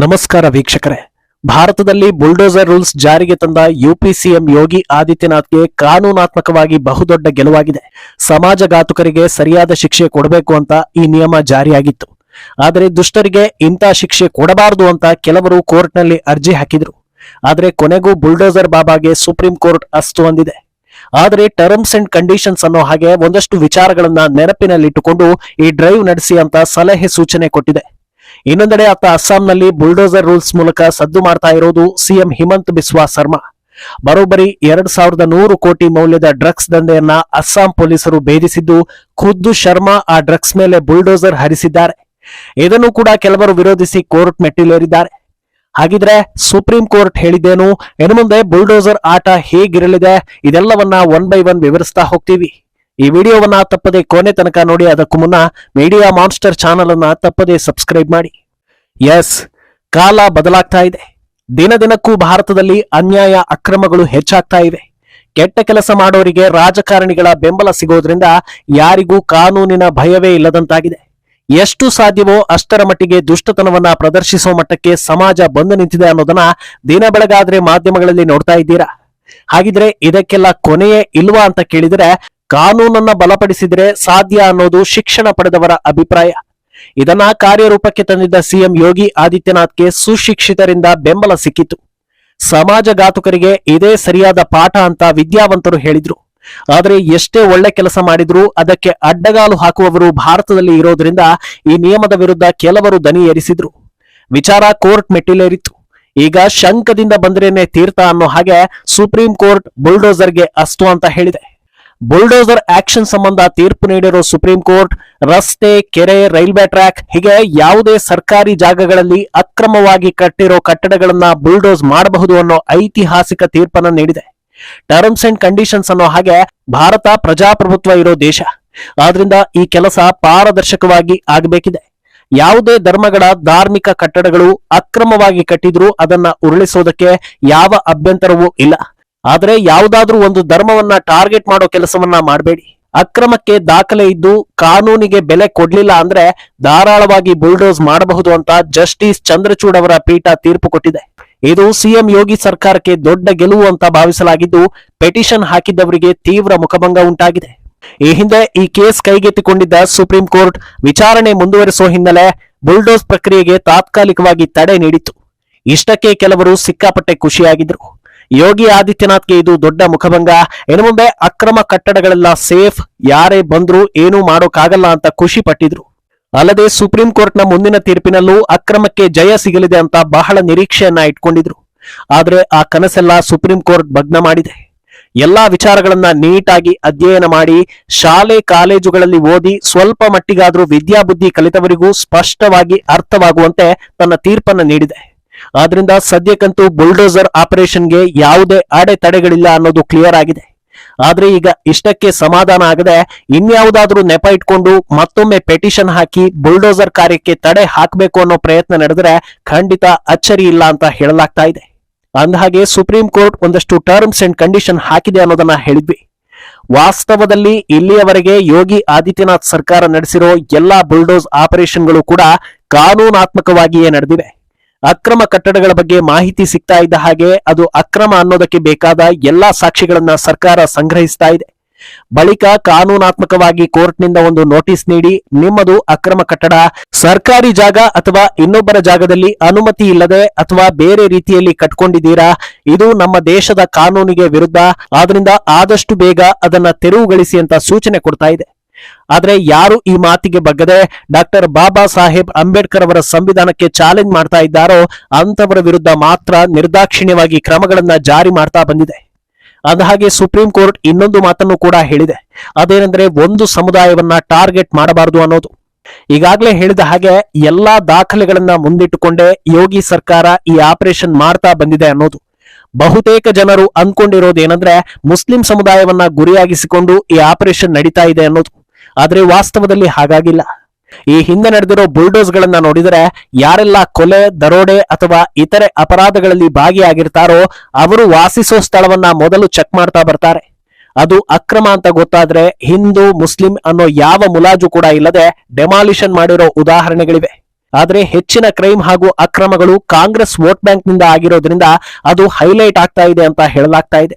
ನಮಸ್ಕಾರ ವೀಕ್ಷಕರೇ. ಭಾರತದಲ್ಲಿ ಬುಲ್ಡೋಸರ್ ರೂಲ್ಸ್ ಜಾರಿಗೆ ತಂದ ಯುಪಿ ಸಿಎಂ ಯೋಗಿ ಆದಿತ್ಯನಾಥ್ಗೆ ಕಾನೂನಾತ್ಮಕವಾಗಿ ಬಹುದೊಡ್ಡ ಗೆಲುವಾಗಿದೆ. ಸಮಾಜಘಾತುಕರಿಗೆ ಸರಿಯಾದ ಶಿಕ್ಷೆ ಕೊಡಬೇಕು ಅಂತ ಈ ನಿಯಮ ಜಾರಿಯಾಗಿತ್ತು. ಆದರೆ ದುಷ್ಟರಿಗೆ ಇಂಥ ಶಿಕ್ಷೆ ಕೊಡಬಾರದು ಅಂತ ಕೆಲವರು ಕೋರ್ಟ್ನಲ್ಲಿ ಅರ್ಜಿ ಹಾಕಿದ್ರು. ಆದರೆ ಕೊನೆಗೂ ಬುಲ್ಡೋಸರ್ ಬಾಬಾಗೆ ಸುಪ್ರೀಂ ಕೋರ್ಟ್ ಅಸ್ತು ಅಂದಿದೆ. ಆದರೆ ಟರ್ಮ್ಸ್ ಅಂಡ್ ಕಂಡೀಷನ್ಸ್ ಅನ್ನೋ ಹಾಗೆ ಒಂದಷ್ಟು ವಿಚಾರಗಳನ್ನ ನೆನಪಿನಲ್ಲಿಟ್ಟುಕೊಂಡು ಈ ಡ್ರೈವ್ ನಡೆಸಿ ಅಂತ ಸಲಹೆ ಸೂಚನೆ ಕೊಟ್ಟಿದೆ. ಇನ್ನೊಂದೆಡೆ ಅತ್ತ ಅಸ್ಸಾಂನಲ್ಲಿ ಬುಲ್ಡೋಸರ್ ರೂಲ್ಸ್ ಮೂಲಕ ಸದ್ದು ಮಾಡ್ತಾ ಇರೋದು ಸಿಎಂ ಹಿಮಂತ್ ಬಿಸ್ವಾ ಸರ್ಮಾ. ಬರೋಬ್ಬರಿ 2100 ಕೋಟಿ ಮೌಲ್ಯದ ಡ್ರಗ್ಸ್ ದಂಧೆಯನ್ನ ಅಸ್ಸಾಂ ಪೊಲೀಸರು ಭೇದಿಸಿದ್ದು, ಖುದ್ದು ಶರ್ಮಾ ಆ ಡ್ರಗ್ಸ್ ಮೇಲೆ ಬುಲ್ಡೋಸರ್ ಹರಿಸಿದ್ದಾರೆ. ಇದನ್ನು ಕೂಡ ಕೆಲವರು ವಿರೋಧಿಸಿ ಕೋರ್ಟ್ ಮೆಟ್ಟಿಲೇರಿದ್ದಾರೆ. ಹಾಗಿದ್ರೆ ಸುಪ್ರೀಂ ಕೋರ್ಟ್ ಹೇಳಿದ್ದೇನು, ಇನ್ನು ಮುಂದೆ ಬುಲ್ಡೋಸರ್ ಆಟ ಹೇಗಿರಲಿದೆ, ಇದೆಲ್ಲವನ್ನ ಒನ್ ಬೈ ಒನ್ ವಿವರಿಸ್ತಾ ಹೋಗ್ತೀವಿ. ಈ ವಿಡಿಯೋವನ್ನ ತಪ್ಪದೆ ಕೊನೆ ತನಕ ನೋಡಿ. ಅದಕ್ಕೂ ಮುನ್ನ ಮೀಡಿಯಾ ಮಾನ್ಸ್ಟರ್ ಚಾನಲ್ ಅನ್ನ ತಪ್ಪದೆ ಸಬ್ಸ್ಕ್ರೈಬ್ ಮಾಡಿ. ಎಸ್, ಕಾಲ ಬದಲಾಗ್ತಾ ಇದೆ. ದಿನ ದಿನಕ್ಕೂ ಭಾರತದಲ್ಲಿ ಅನ್ಯಾಯ ಅಕ್ರಮಗಳು ಹೆಚ್ಚಾಗ್ತಾ ಇವೆ. ಕೆಟ್ಟ ಕೆಲಸ ಮಾಡೋರಿಗೆ ರಾಜಕಾರಣಿಗಳ ಬೆಂಬಲ ಸಿಗೋದ್ರಿಂದ ಯಾರಿಗೂ ಕಾನೂನಿನ ಭಯವೇ ಇಲ್ಲದಂತಾಗಿದೆ. ಎಷ್ಟು ಸಾಧ್ಯವೋ ಅಷ್ಟರ ಮಟ್ಟಿಗೆ ದುಷ್ಟತನವನ್ನ ಪ್ರದರ್ಶಿಸೋ ಮಟ್ಟಕ್ಕೆ ಸಮಾಜ ಬಂದು ನಿಂತಿದೆ ಅನ್ನೋದನ್ನ ದಿನ ಬೆಳಗಾದ್ರೆ ಮಾಧ್ಯಮಗಳಲ್ಲಿ ನೋಡ್ತಾ ಇದ್ದೀರಾ. ಹಾಗಿದ್ರೆ ಇದಕ್ಕೆಲ್ಲ ಕೊನೆಯೇ ಇಲ್ವಾ ಅಂತ ಕೇಳಿದ್ರೆ, ಕಾನೂನನ್ನ ಬಲಪಡಿಸಿದ್ರೆ ಸಾಧ್ಯ ಅನ್ನೋದು ಶಿಕ್ಷಣ ಪಡೆದವರ ಅಭಿಪ್ರಾಯ. ಇದನ್ನ ಕಾರ್ಯರೂಪಕ್ಕೆ ತಂದಿದ್ದ ಸಿಎಂ ಯೋಗಿ ಆದಿತ್ಯನಾಥ್ಗೆ ಸುಶಿಕ್ಷಿತರಿಂದ ಬೆಂಬಲ ಸಿಕ್ಕಿತು. ಸಮಾಜಘಾತುಕರಿಗೆ ಇದೇ ಸರಿಯಾದ ಪಾಠ ಅಂತ ವಿದ್ಯಾವಂತರು ಹೇಳಿದ್ರು. ಆದರೆ ಎಷ್ಟೇ ಒಳ್ಳೆ ಕೆಲಸ ಮಾಡಿದ್ರೂ ಅದಕ್ಕೆ ಅಡ್ಡಗಾಲು ಹಾಕುವವರು ಭಾರತದಲ್ಲಿ ಇರೋದ್ರಿಂದ ಈ ನಿಯಮದ ವಿರುದ್ಧ ಕೆಲವರು ದನಿ ಏರಿಸಿದ್ರು. ವಿಚಾರ ಕೋರ್ಟ್ ಮೆಟ್ಟಿಲೇರಿತ್ತು. ಈಗ ಶಂಕದಿಂದ ಬಂದ್ರೇನೆ ತೀರ್ಥ ಅನ್ನೋ ಹಾಗೆ ಸುಪ್ರೀಂ ಕೋರ್ಟ್ ಬುಲ್ಡೋಸರ್ಗೆ ಅಸ್ತು ಅಂತ ಹೇಳಿದೆ. ಬುಲ್ಡೋಸರ್ ಆಕ್ಷನ್ ಸಂಬಂಧ ತೀರ್ಪು ನೀಡಿರೋ ಸುಪ್ರೀಂ ಕೋರ್ಟ್ ರಸ್ತೆ, ಕೆರೆ, ರೈಲ್ವೆ ಟ್ರ್ಯಾಕ್ ಹೀಗೆ ಯಾವುದೇ ಸರ್ಕಾರಿ ಜಾಗಗಳಲ್ಲಿ ಅಕ್ರಮವಾಗಿ ಕಟ್ಟಿರೋ ಕಟ್ಟಡಗಳನ್ನ ಬುಲ್ಡೋಸ್ ಮಾಡಬಹುದು ಅನ್ನೋ ಐತಿಹಾಸಿಕ ತೀರ್ಪನ್ನ ನೀಡಿದೆ. ಟರ್ಮ್ಸ್ ಅಂಡ್ ಕಂಡೀಷನ್ಸ್ ಅನ್ನೋ ಹಾಗೆ ಭಾರತ ಪ್ರಜಾಪ್ರಭುತ್ವ ಇರೋ ದೇಶ. ಆದ್ರಿಂದ ಈ ಕೆಲಸ ಪಾರದರ್ಶಕವಾಗಿ ಆಗಬೇಕಿದೆ. ಯಾವುದೇ ಧರ್ಮಗಳ ಧಾರ್ಮಿಕ ಕಟ್ಟಡಗಳು ಅಕ್ರಮವಾಗಿ ಕಟ್ಟಿದ್ರೂ ಅದನ್ನ ಉರುಳಿಸೋದಕ್ಕೆ ಯಾವ ಅಭ್ಯಂತರವೂ ಇಲ್ಲ. ಆದ್ರೆ ಯಾವುದಾದ್ರೂ ಒಂದು ಧರ್ಮವನ್ನ ಟಾರ್ಗೆಟ್ ಮಾಡೋ ಕೆಲಸವನ್ನ ಮಾಡಬೇಡಿ. ಅಕ್ರಮಕ್ಕೆ ದಾಖಲೆ ಇದ್ದು ಕಾನೂನಿಗೆ ಬೆಲೆ ಕೊಡ್ಲಿಲ್ಲ ಅಂದ್ರೆ ಧಾರಾಳವಾಗಿ ಬುಲ್ಡೋಸ್ ಮಾಡಬಹುದು ಅಂತ ಜಸ್ಟಿಸ್ ಚಂದ್ರಚೂಡ್ ಅವರ ಪೀಠ ತೀರ್ಪು ಕೊಟ್ಟಿದೆ. ಇದು ಸಿಎಂ ಯೋಗಿ ಸರ್ಕಾರಕ್ಕೆ ದೊಡ್ಡ ಗೆಲುವು ಅಂತ ಭಾವಿಸಲಾಗಿದ್ದು, ಪೆಟಿಷನ್ ಹಾಕಿದ್ದವರಿಗೆ ತೀವ್ರ ಮುಖಭಂಗ ಉಂಟಾಗಿದೆ. ಈ ಹಿಂದೆ ಈ ಕೇಸ್ ಕೈಗೆತ್ತಿಕೊಂಡಿದ್ದ ಸುಪ್ರೀಂ ಕೋರ್ಟ್ ವಿಚಾರಣೆ ಮುಂದುವರಿಸುವ ಹಿನ್ನೆಲೆ ಬುಲ್ಡೋಸ್ ಪ್ರಕ್ರಿಯೆಗೆ ತಾತ್ಕಾಲಿಕವಾಗಿ ತಡೆ ನೀಡಿತ್ತು. ಇಷ್ಟಕ್ಕೆ ಕೆಲವರು ಸಿಕ್ಕಾಪಟ್ಟೆ ಖುಷಿಯಾಗಿದ್ರು. ಯೋಗಿ ಆದಿತ್ಯನಾಥ್ಗೆ ಇದು ದೊಡ್ಡ ಮುಖಭಂಗ. ಇನ್ನು ಮುಂದೆ ಅಕ್ರಮ ಕಟ್ಟಡಗಳೆಲ್ಲ ಸೇಫ್, ಯಾರೇ ಬಂದ್ರೂ ಏನೂ ಮಾಡೋಕ್ಕಾಗಲ್ಲ ಅಂತ ಖುಷಿ ಪಟ್ಟಿದ್ರು. ಅಲ್ಲದೆ ಸುಪ್ರೀಂ ಕೋರ್ಟ್ನ ಮುಂದಿನ ತೀರ್ಪಿನಲ್ಲೂ ಅಕ್ರಮಕ್ಕೆ ಜಯ ಸಿಗಲಿದೆ ಅಂತ ಬಹಳ ನಿರೀಕ್ಷೆಯನ್ನ ಇಟ್ಕೊಂಡಿದ್ರು. ಆದ್ರೆ ಆ ಕನಸೆಲ್ಲ ಸುಪ್ರೀಂ ಕೋರ್ಟ್ ಭಗ್ನ ಮಾಡಿದೆ. ಎಲ್ಲಾ ವಿಚಾರಗಳನ್ನ ನೀಟಾಗಿ ಅಧ್ಯಯನ ಮಾಡಿ ಶಾಲೆ ಕಾಲೇಜುಗಳಲ್ಲಿ ಓದಿ ಸ್ವಲ್ಪ ಮಟ್ಟಿಗಾದ್ರೂ ವಿದ್ಯಾಬುದ್ಧಿ ಕಲಿತವರಿಗೂ ಸ್ಪಷ್ಟವಾಗಿ ಅರ್ಥವಾಗುವಂತೆ ತನ್ನ ತೀರ್ಪನ್ನ ನೀಡಿದೆ. ಆದ್ರಿಂದ ಸದ್ಯಕ್ಕಂತೂ ಬುಲ್ಡೋಸರ್ ಆಪರೇಷನ್ಗೆ ಯಾವುದೇ ಅಡೆತಡೆಗಳಿಲ್ಲ ಅನ್ನೋದು ಕ್ಲಿಯರ್ ಆಗಿದೆ. ಆದ್ರೆ ಈಗ ಇಷ್ಟಕ್ಕೆ ಸಮಾಧಾನ ಆಗದೆ ಇನ್ಯಾವುದಾದ್ರೂ ನೆಪ ಇಟ್ಕೊಂಡು ಮತ್ತೊಮ್ಮೆ ಪೆಟಿಷನ್ ಹಾಕಿ ಬುಲ್ಡೋಸರ್ ಕಾರ್ಯಕ್ಕೆ ತಡೆ ಹಾಕಬೇಕು ಅನ್ನೋ ಪ್ರಯತ್ನ ನಡೆದರೆ ಖಂಡಿತ ಅಚ್ಚರಿ ಇಲ್ಲ ಅಂತ ಹೇಳಲಾಗ್ತಾ ಇದೆ. ಅಂದಹಾಗೆ ಸುಪ್ರೀಂ ಕೋರ್ಟ್ ಒಂದಷ್ಟು ಟರ್ಮ್ಸ್ ಅಂಡ್ ಕಂಡೀಷನ್ ಹಾಕಿದೆ ಅನ್ನೋದನ್ನ ಹೇಳಿದ್ವಿ. ವಾಸ್ತವದಲ್ಲಿ ಇಲ್ಲಿಯವರೆಗೆ ಯೋಗಿ ಆದಿತ್ಯನಾಥ್ ಸರ್ಕಾರ ನಡೆಸಿರೋ ಎಲ್ಲಾ ಬುಲ್ಡೋಸ್ ಆಪರೇಷನ್ಗಳು ಕೂಡ ಕಾನೂನಾತ್ಮಕವಾಗಿಯೇ ನಡೆದಿವೆ. ಅಕ್ರಮ ಕಟ್ಟಡಗಳ ಬಗ್ಗೆ ಮಾಹಿತಿ ಸಿಗ್ತಾ ಇದ್ದ ಹಾಗೆ ಅದು ಅಕ್ರಮ ಅನ್ನೋದಕ್ಕೆ ಬೇಕಾದ ಎಲ್ಲಾ ಸಾಕ್ಷಿಗಳನ್ನ ಸರ್ಕಾರ ಸಂಗ್ರಹಿಸ್ತಾ ಇದೆ. ಬಳಿಕ ಕಾನೂನಾತ್ಮಕವಾಗಿ ಕೋರ್ಟ್ನಿಂದ ಒಂದು ನೋಟಿಸ್ ನೀಡಿ, ನಿಮ್ಮದು ಅಕ್ರಮ ಕಟ್ಟಡ, ಸರ್ಕಾರಿ ಜಾಗ ಅಥವಾ ಇನ್ನೊಬ್ಬರ ಜಾಗದಲ್ಲಿ ಅನುಮತಿ ಇಲ್ಲದೆ ಅಥವಾ ಬೇರೆ ರೀತಿಯಲ್ಲಿ ಕಟ್ಕೊಂಡಿದ್ದೀರಾ, ಇದು ನಮ್ಮ ದೇಶದ ಕಾನೂನಿಗೆ ವಿರುದ್ಧ. ಆದ್ರಿಂದ ಆದಷ್ಟು ಬೇಗ ಅದನ್ನ ತೆರವುಗೊಳಿಸಿ ಅಂತ ಸೂಚನೆ ಕೊಡ್ತಾ ಇದೆ. ಆದ್ರೆ ಯಾರು ಈ ಮಾತಿಗೆ ಬಗ್ಗದೆ ಡಾಕ್ಟರ್ ಬಾಬಾ ಸಾಹೇಬ್ ಅಂಬೇಡ್ಕರ್ ಅವರ ಸಂವಿಧಾನಕ್ಕೆ ಚಾಲೆಂಜ್ ಮಾಡ್ತಾ ಇದ್ದಾರೋ ಅಂತವರ ವಿರುದ್ಧ ಮಾತ್ರ ನಿರ್ದಾಕ್ಷಿಣ್ಯವಾಗಿ ಕ್ರಮಗಳನ್ನ ಜಾರಿ ಮಾಡ್ತಾ ಬಂದಿದೆ. ಅಂದಹಾಗೆ ಸುಪ್ರೀಂ ಕೋರ್ಟ್ ಇನ್ನೊಂದು ಮಾತನ್ನು ಕೂಡ ಹೇಳಿದೆ. ಅದೇನೆಂದ್ರೆ ಒಂದು ಸಮುದಾಯವನ್ನ ಟಾರ್ಗೆಟ್ ಮಾಡಬಾರದು ಅನ್ನೋದು. ಈಗಾಗಲೇ ಹೇಳಿದ ಹಾಗೆ ಎಲ್ಲಾ ದಾಖಲೆಗಳನ್ನ ಮುಂದಿಟ್ಟುಕೊಂಡೇ ಯೋಗಿ ಸರ್ಕಾರ ಈ ಆಪರೇಷನ್ ಮಾಡ್ತಾ ಬಂದಿದೆ ಅನ್ನೋದು. ಬಹುತೇಕ ಜನರು ಅಂದ್ಕೊಂಡಿರೋದೇನೆಂದ್ರೆ ಮುಸ್ಲಿಂ ಸಮುದಾಯವನ್ನ ಗುರಿಯಾಗಿಸಿಕೊಂಡು ಈ ಆಪರೇಷನ್ ನಡೀತಾ ಇದೆ ಅನ್ನೋದು. ಆದ್ರೆ ವಾಸ್ತವದಲ್ಲಿ ಹಾಗಾಗಿಲ್ಲ. ಈ ಹಿಂದೆ ನಡೆದಿರೋ ಬುಲ್ಡೋಸ್ ಗಳನ್ನ ನೋಡಿದರೆ ಯಾರೆಲ್ಲ ಕೊಲೆ, ದರೋಡೆ ಅಥವಾ ಇತರೆ ಅಪರಾಧಗಳಲ್ಲಿ ಭಾಗಿಯಾಗಿರ್ತಾರೋ ಅವರು ವಾಸಿಸೋ ಸ್ಥಳವನ್ನ ಮೊದಲು ಚೆಕ್ ಮಾಡ್ತಾ ಬರ್ತಾರೆ. ಅದು ಅಕ್ರಮ ಅಂತ ಗೊತ್ತಾದ್ರೆ ಹಿಂದೂ ಮುಸ್ಲಿಂ ಅನ್ನೋ ಯಾವ ಮುಲಾಜು ಕೂಡ ಇಲ್ಲದೆ ಡೆಮಾಲಿಷನ್ ಮಾಡಿರೋ ಉದಾಹರಣೆಗಳಿವೆ. ಆದ್ರೆ ಹೆಚ್ಚಿನ ಕ್ರೈಮ್ ಹಾಗೂ ಅಕ್ರಮಗಳು ಕಾಂಗ್ರೆಸ್ ವೋಟ್ ಬ್ಯಾಂಕ್ ನಿಂದ ಆಗಿರೋದ್ರಿಂದ ಅದು ಹೈಲೈಟ್ ಆಗ್ತಾ ಇದೆ ಅಂತ ಹೇಳಲಾಗ್ತಾ ಇದೆ.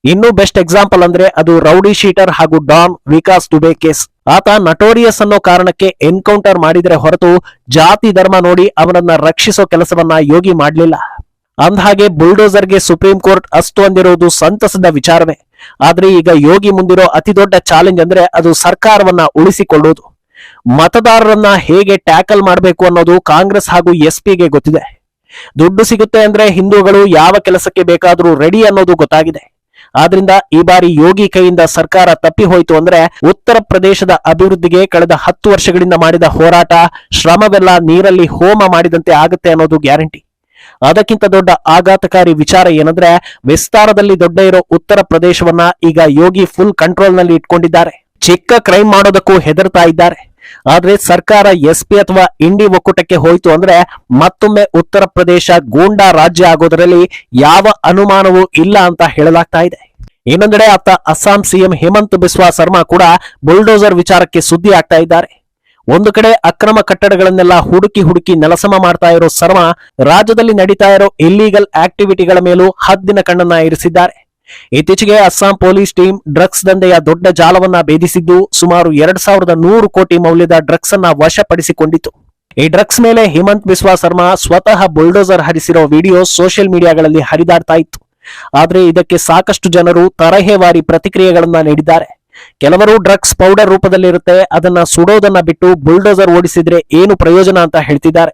ಇನ್ನೂ ಬೆಸ್ಟ್ ಎಕ್ಸಾಂಪಲ್ ಅಂದ್ರೆ ಅದು ರೌಡಿ ಶೀಟರ್ ಹಾಗೂ ಡಾನ್ ವಿಕಾಸ್ ದುಬೆ ಕೇಸ್. ಆತ ನಟೋರಿಯಸ್ ಅನ್ನೋ ಕಾರಣಕ್ಕೆ ಎನ್ಕೌಂಟರ್ ಮಾಡಿದ್ರೆ ಹೊರತು ಜಾತಿ ಧರ್ಮ ನೋಡಿ ಅವನನ್ನ ರಕ್ಷಿಸೋ ಕೆಲಸವನ್ನ ಯೋಗಿ ಮಾಡಲಿಲ್ಲ. ಅಂದಹಾಗೆ ಬುಲ್ಡೋಸರ್ಗೆ ಸುಪ್ರೀಂ ಕೋರ್ಟ್ ಅಸ್ತು ಅಂದಿರುವುದು ಸಂತಸದ ವಿಚಾರವೇ. ಆದ್ರೆ ಈಗ ಯೋಗಿ ಮುಂದಿರೋ ಅತಿ ದೊಡ್ಡ ಚಾಲೆಂಜ್ ಅಂದ್ರೆ ಅದು ಸರ್ಕಾರವನ್ನ ಉಳಿಸಿಕೊಳ್ಳುವುದು. ಮತದಾರರನ್ನ ಹೇಗೆ ಟ್ಯಾಕಲ್ ಮಾಡಬೇಕು ಅನ್ನೋದು ಕಾಂಗ್ರೆಸ್ ಹಾಗೂ ಎಸ್ಪಿಗೆ ಗೊತ್ತಿದೆ. ದುಡ್ಡು ಸಿಗುತ್ತೆ ಅಂದ್ರೆ ಹಿಂದೂಗಳು ಯಾವ ಕೆಲಸಕ್ಕೆ ಬೇಕಾದರೂ ರೆಡಿ ಅನ್ನೋದು ಗೊತ್ತಾಗಿದೆ. ಆದ್ರಿಂದ ಈ ಬಾರಿ ಯೋಗಿ ಕೈಯಿಂದ ಸರ್ಕಾರ ತಪ್ಪಿ ಹೋಯಿತು ಅಂದ್ರೆ ಉತ್ತರ ಪ್ರದೇಶದ ಅಭಿವೃದ್ಧಿಗೆ ಕಳೆದ 10 ವರ್ಷಗಳಿಂದ ಮಾಡಿದ ಹೋರಾಟ, ಶ್ರಮವೆಲ್ಲ ನೀರಲ್ಲಿ ಹೋಮ ಮಾಡಿದಂತೆ ಆಗುತ್ತೆ ಅನ್ನೋದು ಗ್ಯಾರಂಟಿ. ಅದಕ್ಕಿಂತ ದೊಡ್ಡ ಆಘಾತಕಾರಿ ವಿಚಾರ ಏನಂದ್ರೆ ವಿಸ್ತಾರದಲ್ಲಿ ದೊಡ್ಡ ಇರೋ ಉತ್ತರ ಪ್ರದೇಶವನ್ನ ಈಗ ಯೋಗಿ ಫುಲ್ ಕಂಟ್ರೋಲ್ ನಲ್ಲಿ ಇಟ್ಕೊಂಡಿದ್ದಾರೆ. ಚಿಕ್ಕ ಕ್ರೈಮ್ ಮಾಡೋದಕ್ಕೂ ಹೆದರ್ತಾ ಇದ್ದಾರೆ. ಆದ್ರೆ ಸರ್ಕಾರ ಎಸ್ಪಿ ಅಥವಾ ಇಂಡಿ ಒಕ್ಕೂಟಕ್ಕೆ ಹೋಯ್ತು ಅಂದ್ರೆ ಮತ್ತೊಮ್ಮೆ ಉತ್ತರ ಪ್ರದೇಶ ಗೂಂಡಾ ರಾಜ್ಯ ಆಗೋದರಲ್ಲಿ ಯಾವ ಅನುಮಾನವೂ ಇಲ್ಲ ಅಂತ ಹೇಳಲಾಗ್ತಾ ಇದೆ. ಇನ್ನೊಂದೆಡೆ ಅತ್ತ ಅಸ್ಸಾಂ ಸಿಎಂ ಹೇಮಂತ್ ಬಿಸ್ವಾ ಸರ್ಮಾ ಕೂಡ ಬುಲ್ಡೋಸರ್ ವಿಚಾರಕ್ಕೆ ಸುದ್ದಿ ಆಗ್ತಾ ಇದ್ದಾರೆ. ಒಂದು ಕಡೆ ಅಕ್ರಮ ಕಟ್ಟಡಗಳನ್ನೆಲ್ಲ ಹುಡುಕಿ ನೆಲಸಮ ಮಾಡ್ತಾ ಇರೋ ಸರ್ಮಾ ರಾಜ್ಯದಲ್ಲಿ ನಡೀತಾ ಇರೋ ಇಲ್ಲೀಗಲ್ ಆಕ್ಟಿವಿಟಿಗಳ ಮೇಲೂ ಹದ್ದಿನ ಕಣ್ಣನ್ನ ಇರಿಸಿದ್ದಾರೆ. ಇತ್ತೀಚೆಗೆ ಅಸ್ಸಾಂ ಪೊಲೀಸ್ ಟೀಮ್ ಡ್ರಗ್ಸ್ ದಂಧೆಯ ದೊಡ್ಡ ಜಾಲವನ್ನ ಭೇದಿಸಿದ್ದು ಸುಮಾರು 2100 ಕೋಟಿ ಮೌಲ್ಯದ ಡ್ರಗ್ಸ್ ಅನ್ನ ವಶಪಡಿಸಿಕೊಂಡಿತ್ತು. ಈ ಡ್ರಗ್ಸ್ ಮೇಲೆ ಹೇಮಂತ್ ಬಿಸ್ವಾ ಸರ್ಮಾ ಸ್ವತಃ ಬುಲ್ಡೋಸರ್ ಹರಿಸಿರೋ ವಿಡಿಯೋ ಸೋಷಿಯಲ್ ಮೀಡಿಯಾಗಳಲ್ಲಿ ಹರಿದಾಡ್ತಾ ಇತ್ತು. ಆದ್ರೆ ಇದಕ್ಕೆ ಸಾಕಷ್ಟು ಜನರು ತರಹೇವಾರಿ ಪ್ರತಿಕ್ರಿಯೆಗಳನ್ನ ನೀಡಿದ್ದಾರೆ. ಕೆಲವರು ಡ್ರಗ್ಸ್ ಪೌಡರ್ ರೂಪದಲ್ಲಿರುತ್ತೆ, ಅದನ್ನ ಸುಡೋದನ್ನ ಬಿಟ್ಟು ಬುಲ್ಡೋಸರ್ ಓಡಿಸಿದ್ರೆ ಏನು ಪ್ರಯೋಜನ ಅಂತ ಹೇಳ್ತಿದ್ದಾರೆ.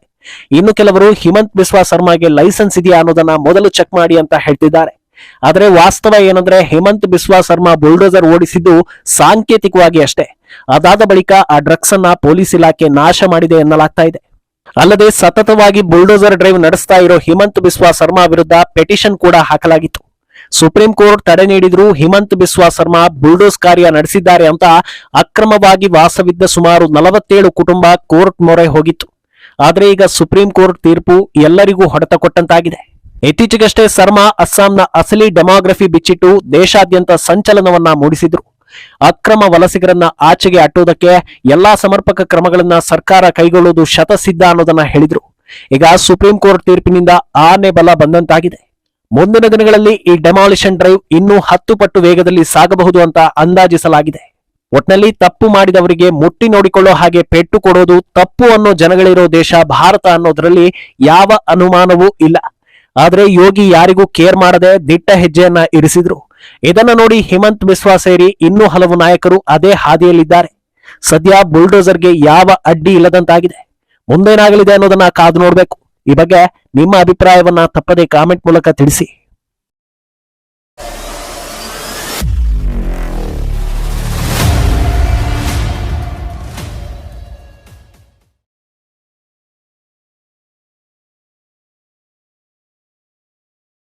ಇನ್ನು ಕೆಲವರು ಹೇಮಂತ್ ಬಿಸ್ವಾ ಸರ್ಮಾಗೆ ಲೈಸೆನ್ಸ್ ಇದೆಯಾ ಅನ್ನೋದನ್ನ ಮೊದಲು ಚೆಕ್ ಮಾಡಿ ಅಂತ ಹೇಳ್ತಿದ್ದಾರೆ. ಆದ್ರೆ ವಾಸ್ತವ ಏನಂದ್ರೆ ಹೇಮಂತ್ ಬಿಸ್ವಾ ಸರ್ಮಾ ಬುಲ್ಡೋಸರ್ ಓಡಿಸಿದ್ದು ಸಾಂಕೇತಿಕವಾಗಿ ಅಷ್ಟೇ. ಅದಾದ ಬಳಿಕ ಆ ಡ್ರಗ್ಸ್ ಅನ್ನ ಪೊಲೀಸ್ ಇಲಾಖೆ ನಾಶ ಮಾಡಿದೆ ಎನ್ನಲಾಗ್ತಾ ಇದೆ. ಅಲ್ಲದೆ ಸತತವಾಗಿ ಬುಲ್ಡೋಸರ್ ಡ್ರೈವ್ ನಡೆಸ್ತಾ ಇರೋ ಹೇಮಂತ್ ಬಿಸ್ವಾ ಸರ್ಮಾ ವಿರುದ್ಧ ಪೆಟಿಷನ್ ಕೂಡ ಹಾಕಲಾಗಿತ್ತು. ಸುಪ್ರೀಂ ಕೋರ್ಟ್ ತಡೆ ನೀಡಿದ್ರೂ ಹೇಮಂತ್ ಬಿಸ್ವಾ ಸರ್ಮಾ ಬುಲ್ಡೋಸ್ ಕಾರ್ಯ ನಡೆಸಿದ್ದಾರೆ ಅಂತ ಅಕ್ರಮವಾಗಿ ವಾಸವಿದ್ದ ಸುಮಾರು 47 ಕುಟುಂಬ ಕೋರ್ಟ್ ಮೊರೆ ಹೋಗಿತ್ತು. ಆದ್ರೆ ಈಗ ಸುಪ್ರೀಂ ಕೋರ್ಟ್ ತೀರ್ಪು ಎಲ್ಲರಿಗೂ ಹೊಡೆತ ಕೊಟ್ಟಂತಾಗಿದೆ. ಇತ್ತೀಚೆಗಷ್ಟೇ ಸರ್ಮಾ ಅಸ್ಸಾಂನ ಅಸಲಿ ಡೆಮೋಗ್ರಫಿ ಬಿಚ್ಚಿಟ್ಟು ದೇಶಾದ್ಯಂತ ಸಂಚಲನವನ್ನ ಮೂಡಿಸಿದ್ರು. ಅಕ್ರಮ ವಲಸಿಗರನ್ನ ಆಚೆಗೆ ಅಟ್ಟುವುದಕ್ಕೆ ಎಲ್ಲಾ ಸಮರ್ಪಕ ಕ್ರಮಗಳನ್ನ ಸರ್ಕಾರ ಕೈಗೊಳ್ಳುವುದು ಶತಸಿದ್ಧ ಅನ್ನೋದನ್ನ ಹೇಳಿದ್ರು. ಈಗ ಸುಪ್ರೀಂ ಕೋರ್ಟ್ ತೀರ್ಪಿನಿಂದ ಆನೆ ಬಲ ಬಂದಂತಾಗಿದೆ. ಮುಂದಿನ ದಿನಗಳಲ್ಲಿ ಈ ಡೆಮಾಲಿಷನ್ ಡ್ರೈವ್ ಇನ್ನೂ 10 ಪಟ್ಟು ವೇಗದಲ್ಲಿ ಸಾಗಬಹುದು ಅಂತ ಅಂದಾಜಿಸಲಾಗಿದೆ. ಒಟ್ನಲ್ಲಿ ತಪ್ಪು ಮಾಡಿದವರಿಗೆ ಮುಟ್ಟಿ ನೋಡಿಕೊಳ್ಳೋ ಹಾಗೆ ಪೆಟ್ಟು ಕೊಡೋದು ತಪ್ಪು ಅನ್ನೋ ಜನಗಳಿರೋ ದೇಶ ಭಾರತ ಅನ್ನೋದ್ರಲ್ಲಿ ಯಾವ ಅನುಮಾನವೂ ಇಲ್ಲ. ಆದ್ರೆ ಯೋಗಿ ಯಾರಿಗೂ ಕೇರ್ ಮಾಡದೆ ದಿಟ್ಟ ಹೆಜ್ಜೆಯನ್ನ ಇರಿಸಿದ್ರು. ಇದನ್ನ ನೋಡಿ ಹೇಮಂತ್ ಬಿಸ್ವಾ ಸೇರಿ ಇನ್ನೂ ಹಲವು ನಾಯಕರು ಅದೇ ಹಾದಿಯಲ್ಲಿದ್ದಾರೆ. ಸದ್ಯ ಬುಲ್ಡೋಸರ್ಗೆ ಯಾವ ಅಡ್ಡಿ ಇಲ್ಲದಂತಾಗಿದೆ. ಮುಂದೇನಾಗಲಿದೆ ಅನ್ನೋದನ್ನ ಕಾದು ನೋಡ್ಬೇಕು. ಈ ಬಗ್ಗೆ ನಿಮ್ಮ ಅಭಿಪ್ರಾಯವನ್ನ ತಪ್ಪದೆ ಕಾಮೆಂಟ್ ಮೂಲಕ ತಿಳಿಸಿ.